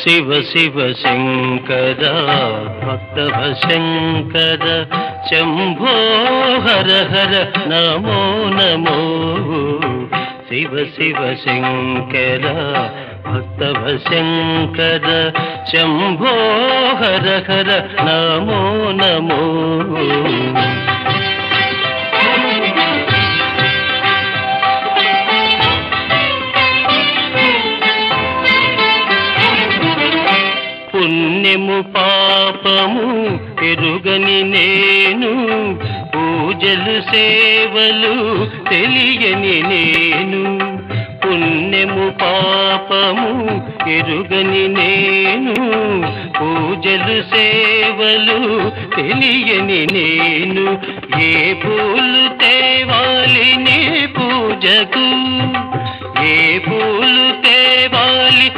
శివ శివ శంకర భక్తవ శంకర శంభో హర హర నమో నమో శివ శివ శంకర భక్తవ శంకర శంభో హర హర నమో నమో పుణ్యము పాపము ఎరుగని నేను పూజలు సేవలు తెలియని నేను పుణ్యము పాపము ఎరుగని నేను పూజలు సేవలు తెలియని నేను ఏ పూలు తేవాలి నీ పూజకు ఏ పూలు తేవాలి